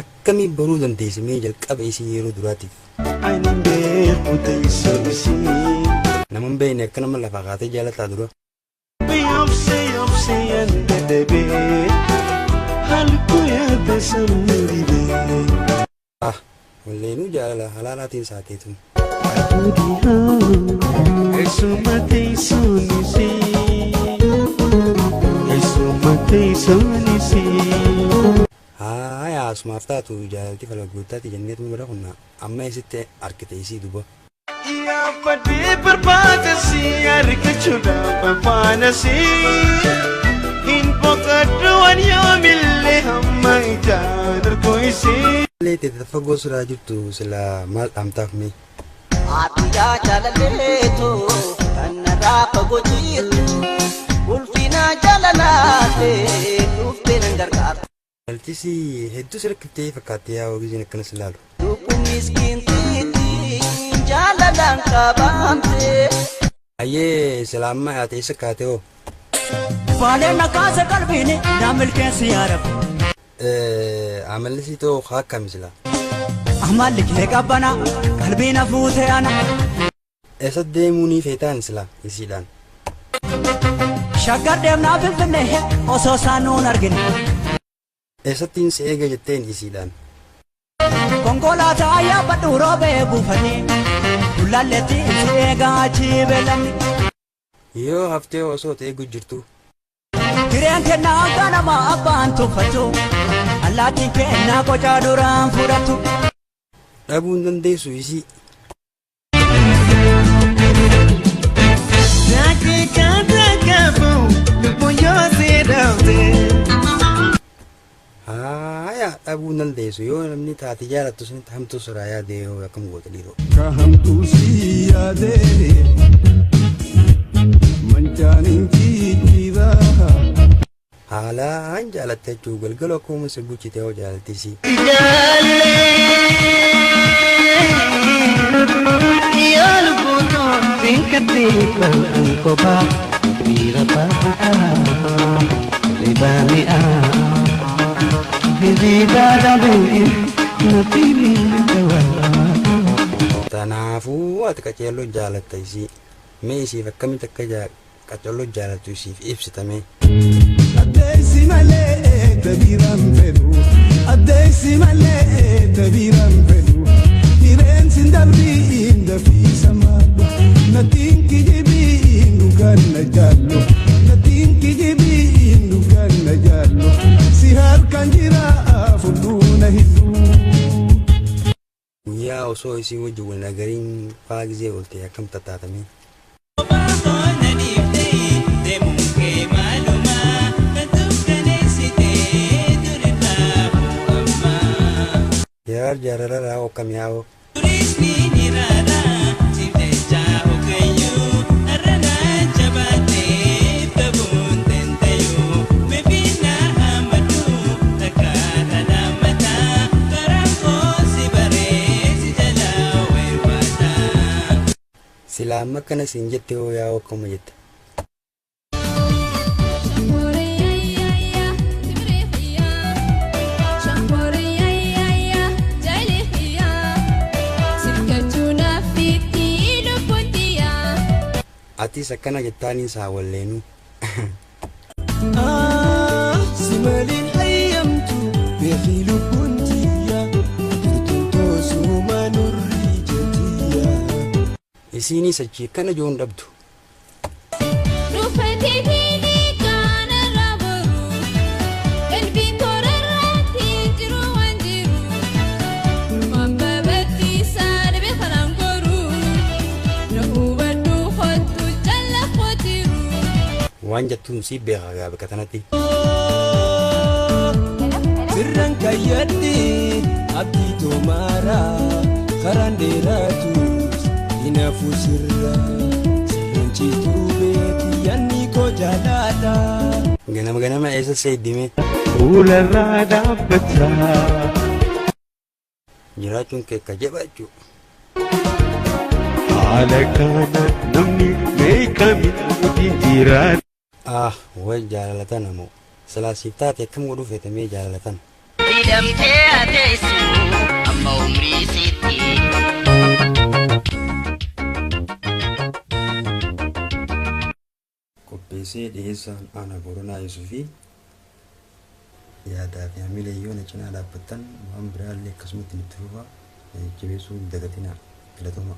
akkami baruu dandeessimee jalqaba isii yeroo duraatiif. Anin beeku teessoo isii. Namoonni beekne akka nama lafa kaatee jaalataa dura. Obsee yanda dabee halkuu yaada sammuu dhibee. Walleenuu jaalala halaalaatiin saateetu. Aduudii haa eessuma teessoon isii. Eessuma teessoon isii. Yaa asumaaf taatu jaalalti falagootaati jenneetu bira kunna amma isitti argite isii duba. Yaafadhee barbaada si argachuudhaaf afaan asii. Hin boqodhu waan yoomillee hamma ijaan argu isii. Leete fagoo suraa jirtu sila maal dhaamtaaf mee? Adiyyaa jaalaleetu kan narraa fagoo jirtu ulfinaa jaalalaatee dhuftee nan gargaartu. Jaaltisi hedduu sirriittee fakkaattee yaa ogeessin akkanas ilaalu. Lubbuu miskiintiitiin jaalalaan qabamtee. Ayyee silaamma yaa teessa kaatee hoo? Faaleen akaasa qalbiin naamilkeensi yaadamu. Amalli sii ta'uu haa akkami silaa? Amalli kee qabbana qalbiin hafuutee ana. Eessa deemuunii feetaan silaa isiidhaan? Shaggar deemnaa finfinnee osoo isaan nuun argine. Eessattiin si eega jetteen isiidhaan? Konkolaataa yaabbadhu roobee buufannee dullalleetti si eegaa achi beelamni. Yoo haftee osoo eegu jirtu. Kireen kennaa ganama abbaan tuffatu allaatiin kennaa qocaa duraan fudhatu. Dhabuun dandeessu isii. Yaa dhabuun dandeessu yoo namni taate jaalattu sun hamtuu suraa yaadee yoo akkam goota dhiiroo. Ka hamtuu si yaadee mancaaniin jijjiiraa. Haalaan jaalatte jechuun galgaloo akkuma sirbuchite yoo jaalattisii. Yaa lubbuu finkattee bal'aan kophaa miira baafadhaa libaami'aa. Kanaafuu ati qaceelloo jaalatta isii mee isiif akkamitti akka qaceelloo jaalattu isiif ibsitame. Addeessi malee tabiiraan fedhu addeessi malee tabiiraan fedhu hireensi darbiin dafiisa maadhu natiin kijibiin dhugaan na jaallu natiin kijibiin dhugaan na jaallu si harkaan jira fuuldura hidhuu. Guyyaa osoo isii wajjin wal nagariin faagizee oolte akkam tattaatame. Yaar jaarara akkam yaa'oo. Sila amma kana siin jette hoo yaa'oo akkuma jette. Atis akkana jettaaniin saa walleenuu. Si maliin hayyamtu beekii lubbuun tiyyaa furtuutoo suumaa nurrii jetiyyaa. Isiinis achi akkana joon dhabdu. Waan jettuun si beekaa gaafa katanatti. Sirraan kayyadhee abdii toomaraa karaan dheeraatus hin hafu sirraan cituu beekii yaadni koo jaalladha. Ganama eessa seeddime. Fuularraa dhaabbataa. Jiraachuun kee akka jabaachu. Haala kana namni meeqamiin jiraan. Way jaalalatan ammoo silaasiif taate akkam godhuu feetamee jaalalatan. Hidhamtee ate qopheessee dhiyeessaan ana Boronaa Yuusufii yaadaa fi hamilee yoo na cinaa dhaabbattan waan biraallee akkasumatti nutti fufaa jabeessuu hin dagatinaa. Filatuma.